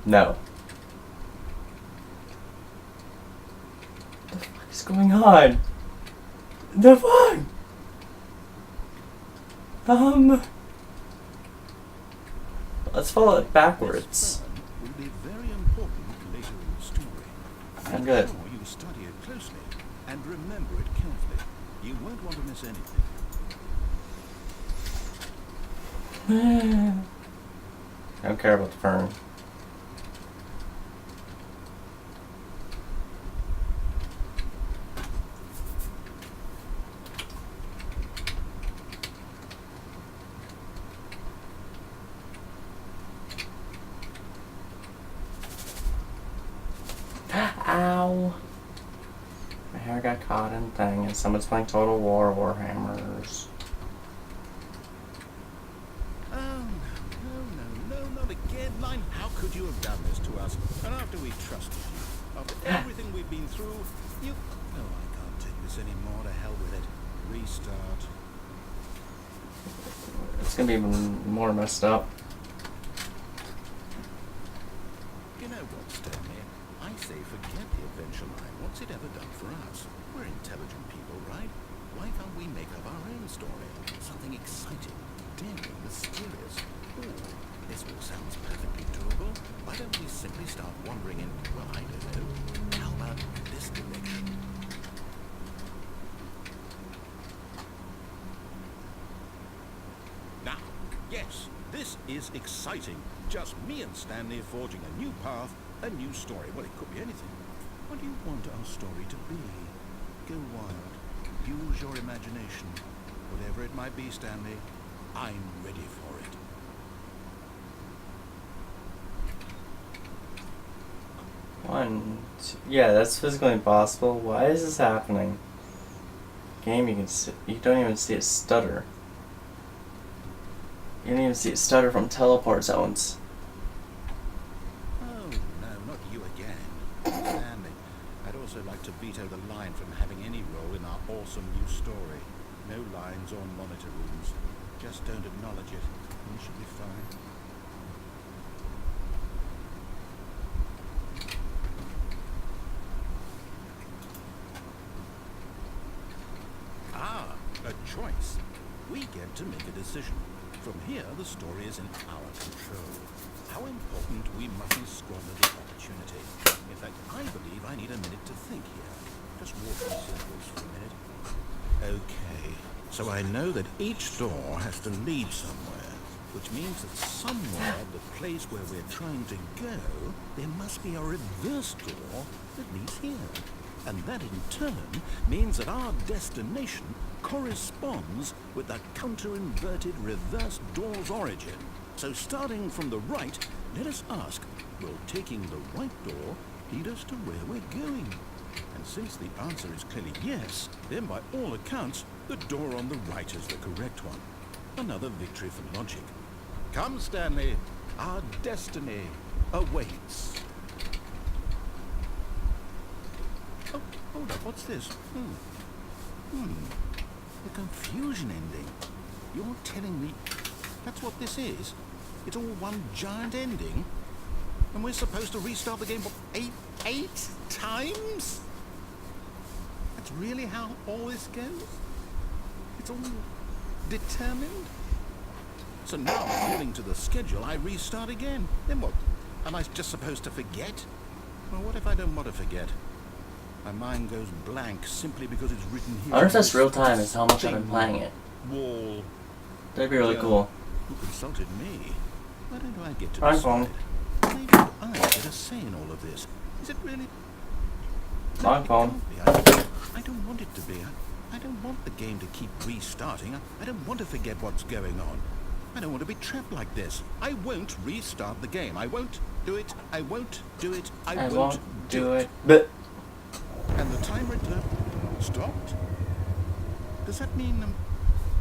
No. What the fuck is going on? The fuck? Let's follow it backwards. This will be very important later in the story. I'm good. Make sure you study it closely and remember it carefully. You won't want to miss anything. I don't care about the fern. Ow! My hair got caught in the thing, and someone's playing Total War Warhammers. Oh, no, not again. Line, how could you have done this to us? And after we trusted you, after everything we've been through, you... No, I can't take this anymore. To hell with it. Restart. It's gonna be even more messed up. You know what, Stanley? I say forget the adventure line. What's it ever done for us? We're intelligent people, right? Why can't we make up our own story? Something exciting, daring, mysterious. Ooh, this all sounds perfectly doable. Why don't we simply start wandering in, well, I don't know, how about this direction? Now, yes, this is exciting. Just me and Stanley forging a new path, a new story. Well, it could be anything. What do you want our story to be? Go wild. Use your imagination. Whatever it might be, Stanley, I'm ready for it. Yeah, that's physically impossible. Why is this happening? Game, you don't even see it stutter. You don't even see it stutter from teleport zones. Oh, no, not you again. Stanley, I'd also like to veto the line from having any role in our awesome new story. No lines or monitor rooms. Just don't acknowledge it, and you should be fine. Ah, a choice. We get to make a decision. From here, the story is in our control. How important we mustn't squander the opportunity. In fact, I believe I need a minute to think here. Just walk in circles for a minute. Okay, so I know that each door has to lead somewhere, which means that somewhere at the place where we're trying to go, there must be a reverse door that leads here. And that in turn means that our destination corresponds with the counter-inverted reverse door's origin. So starting from the right, let us ask, will taking the right door lead us to where we're going? And since the answer is clearly yes, then by all accounts, the door on the right is the correct one. Another victory for logic. Come, Stanley, our destiny awaits. Oh, hold up, what's this? The confusion ending. You're telling me that's what this is? It's all one giant ending? And we're supposed to restart the game, what, eight times? That's really how all this goes? It's all determined? So now, according to the schedule, I restart again. Then what? Am I just supposed to forget? Well, what if I don't want to forget? My mind goes blank simply because it's written here. I wonder if that's real time is how much I've been playing it. Wall. That'd be really cool. Who consulted me? Why don't I get to My decide? phone. Maybe I get a say in all of this. Is it really? My It phone. can't be. I don't want it to be. I don't want the game to keep restarting. I don't want to forget what's going on. I don't want to be trapped like this. I won't restart the game. I won't do it. I won't do it. I won't do it. But And the timer stopped? Does that mean,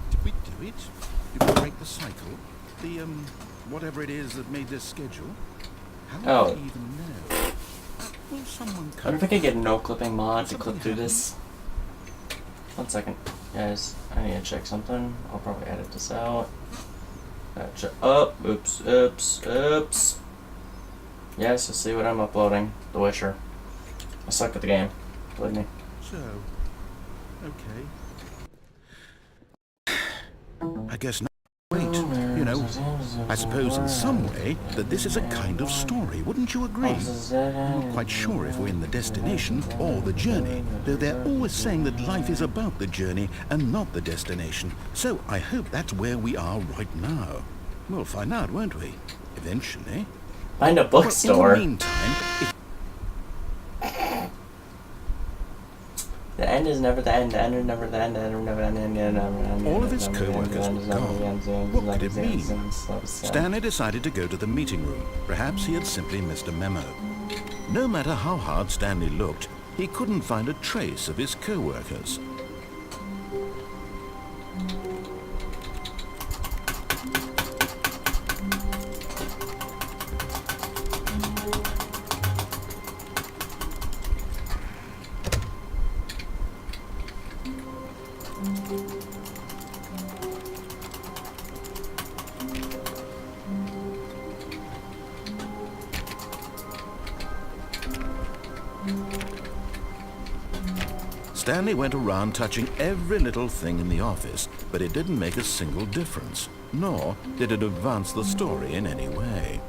did we do it? Did we break the cycle? The, whatever it is that made this schedule? How do we even know? Will someone I wonder if I could get a no clipping mod to clip through this. 1 second. Guys, I need to check something. I'll probably edit this out. Oops. Yes, you'll see what I'm uploading. The Witcher. I suck at the game. Believe me. So, okay. I guess not. Wait, you know, I suppose in some way that this is a kind of story, wouldn't you agree? I'm not quite sure if we're in the destination or the journey, though they're always saying that life is about the journey and not the destination. So I hope that's where we are right now. We'll find out, won't we? Eventually. Find a bookstore. In the meantime, The end is never the end. The end is never the end. The end is never the end. The end is never the end. all of his co-workers were gone. What could it mean? Stanley decided to go to the meeting room. Perhaps he had simply missed a memo. No matter how hard Stanley looked, he couldn't find a trace of his co-workers. Stanley went around touching every little thing in the office, but it didn't make a single difference, nor did it advance the story in any way.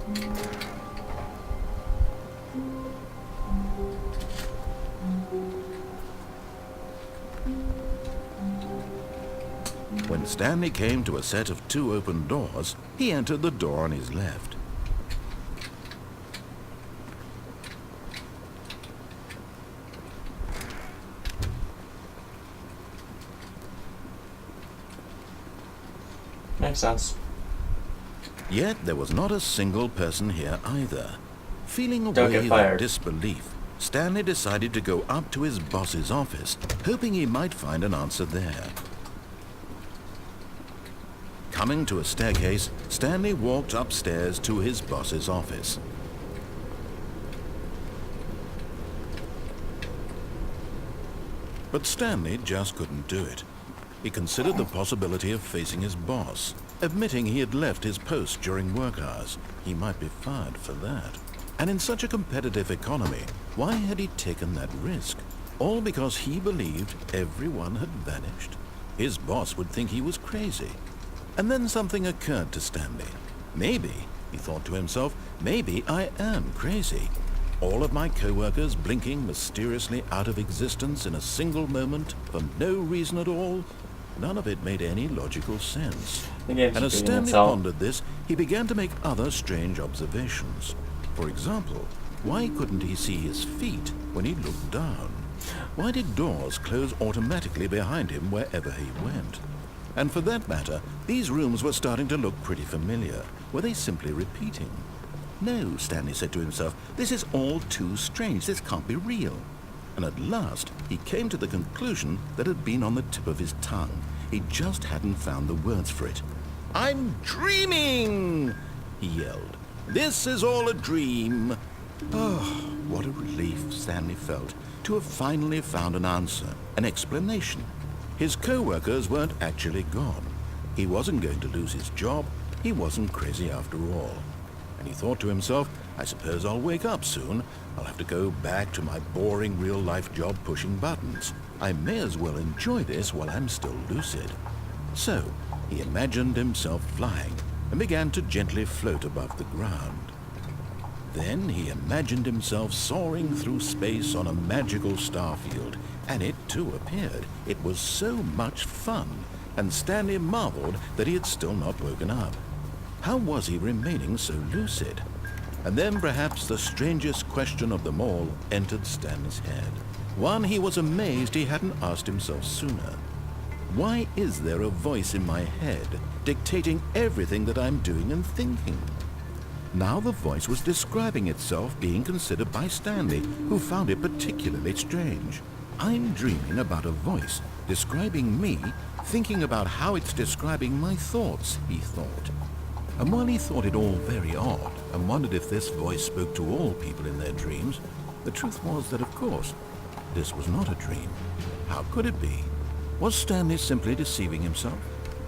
When Stanley came to a set of 2 open doors, he entered the door on his left. Makes sense. Yet there was not a single person here either. Feeling a Don't get wave fired. of disbelief, Stanley decided to go up to his boss's office, hoping he might find an answer there. Coming to a staircase, Stanley walked upstairs to his boss's office. But Stanley just couldn't do it. He considered the possibility of facing his boss, admitting he had left his post during work hours. He might be fired for that. And in such a competitive economy, why had he taken that risk? All because he believed everyone had vanished? His boss would think he was crazy. And then something occurred to Stanley. Maybe, he thought to himself, maybe I am crazy. All of my co-workers blinking mysteriously out of existence in a single moment for no reason at all? None of it made any logical sense. And as Stanley pondered this, he began to make other strange observations. For example, why couldn't he see his feet when he looked down? Why did doors close automatically behind him wherever he went? And for that matter, these rooms were starting to look pretty familiar. Were they simply repeating? No, Stanley said to himself, this is all too strange. This can't be real. And at last, he came to the conclusion that had been on the tip of his tongue. He just hadn't found the words for it. "I'm dreaming!" he yelled. "This is all a dream." Oh, what a relief Stanley felt to have finally found an answer, an explanation. His co-workers weren't actually gone. He wasn't going to lose his job. He wasn't crazy after all. And he thought to himself, I suppose I'll wake up soon. I'll have to go back to my boring real-life job pushing buttons. I may as well enjoy this while I'm still lucid. So, he imagined himself flying and began to gently float above the ground. Then he imagined himself soaring through space on a magical starfield, and it too appeared. It was so much fun, and Stanley marveled that he had still not woken up. How was he remaining so lucid? And then perhaps the strangest question of them all entered Stanley's head. One he was amazed he hadn't asked himself sooner. Why is there a voice in my head dictating everything that I'm doing and thinking? Now the voice was describing itself being considered by Stanley, who found it particularly strange. I'm dreaming about a voice describing me, thinking about how it's describing my thoughts, he thought. And while he thought it all very odd and wondered if this voice spoke to all people in their dreams, the truth was that, of course, this was not a dream. How could it be? Was Stanley simply deceiving himself?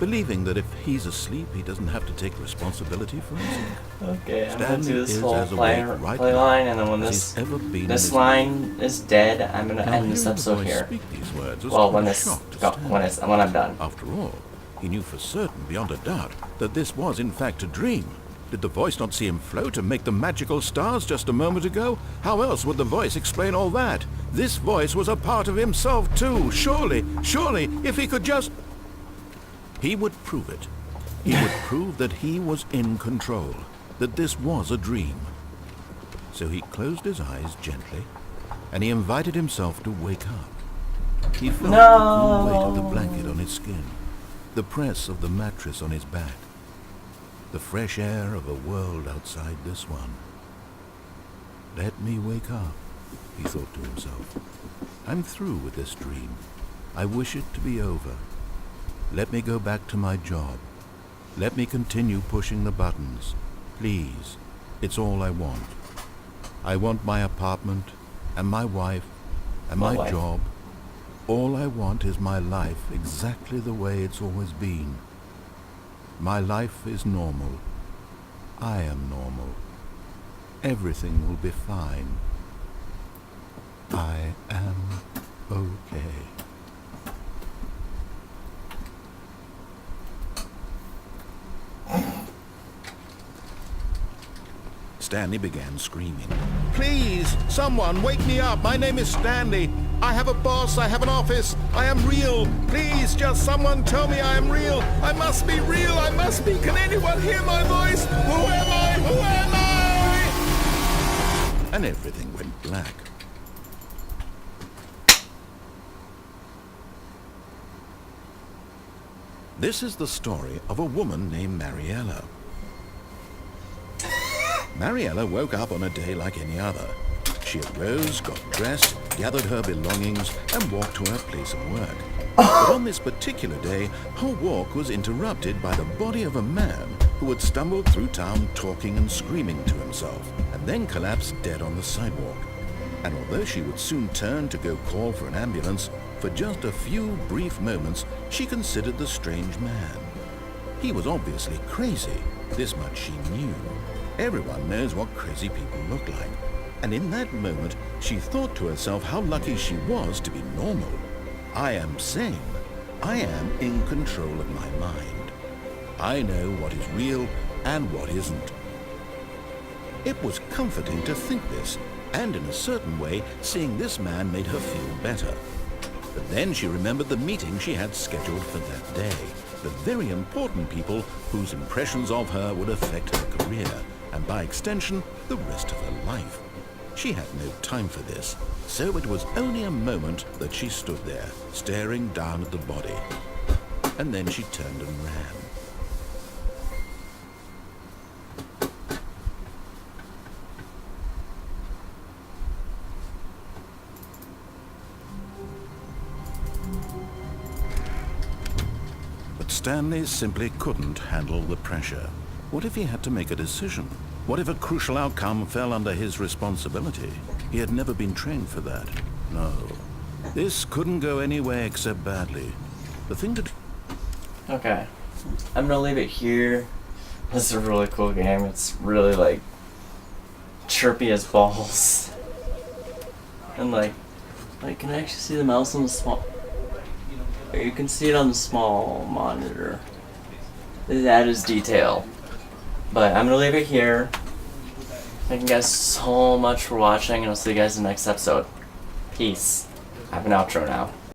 believing that if he's asleep, he doesn't have to take responsibility for himself. Okay, I'm gonna Stanley do this is whole as play awake right line, now and then when as this he's ever been in this his line is dead, I'm gonna Now, end this hearing the episode voice here. speak these words was Well, quite when a this shock to when I'm done. After all, he knew for certain, beyond a doubt, that this was in fact a dream. Did the voice not see him float and make the magical stars just a moment ago? How else would the voice explain all that? This voice was a part of himself too. Surely, if he could just... He would prove it. He would prove that he was in control, that this was a dream. So he closed his eyes gently, and he invited himself to wake up. He felt the cool weight of the blanket on his skin, the press of the mattress on his back, the fresh air of a world outside this one. Let me wake up, he thought to himself. I'm through with this dream. I wish it to be over. Let me go back to my job. Let me continue pushing the buttons. Please, it's all I want. I want my apartment, and my wife, and my job. All I want is my life exactly the way it's always been. My life is normal. I am normal. Everything will be fine. I am okay. Stanley began screaming. Please, someone, wake me up. My name is Stanley. I have a boss. I have an office. I am real. Please, just someone tell me I am real. I must be real. I must be. Can anyone hear my voice? Who am I? Who am I? And everything went black. This is the story of a woman named Mariella. Mariella woke up on a day like any other. She arose, got dressed, gathered her belongings, and walked to her place of work. But on this particular day, her walk was interrupted by the body of a man who had stumbled through town talking and screaming to himself, and then collapsed dead on the sidewalk. And although she would soon turn to go call for an ambulance, for just a few brief moments she considered the strange man. He was obviously crazy, this much she knew. Everyone knows what crazy people look like. And in that moment, she thought to herself how lucky she was to be normal. I am sane. I am in control of my mind. I know what is real and what isn't. It was comforting to think this, and in a certain way, seeing this man made her feel better. But then she remembered the meeting she had scheduled for that day, the very important people whose impressions of her would affect her career, and by extension, the rest of her life. She had no time for this, so it was only a moment that she stood there, staring down at the body. And then she turned and ran. But Stanley simply couldn't handle the pressure. What if he had to make a decision? What if a crucial outcome fell under his responsibility? He had never been trained for that. No. This couldn't go anywhere except badly. The thing to do... Okay. I'm gonna leave it here. This is a really cool game. It's really, like, chirpy as balls. And, like, you can actually see the mouse on the small... You can see it on the small monitor. That is detail. But I'm gonna leave it here. Thank you guys so much for watching, and I'll see you guys in the next episode. Peace. I have an outro now.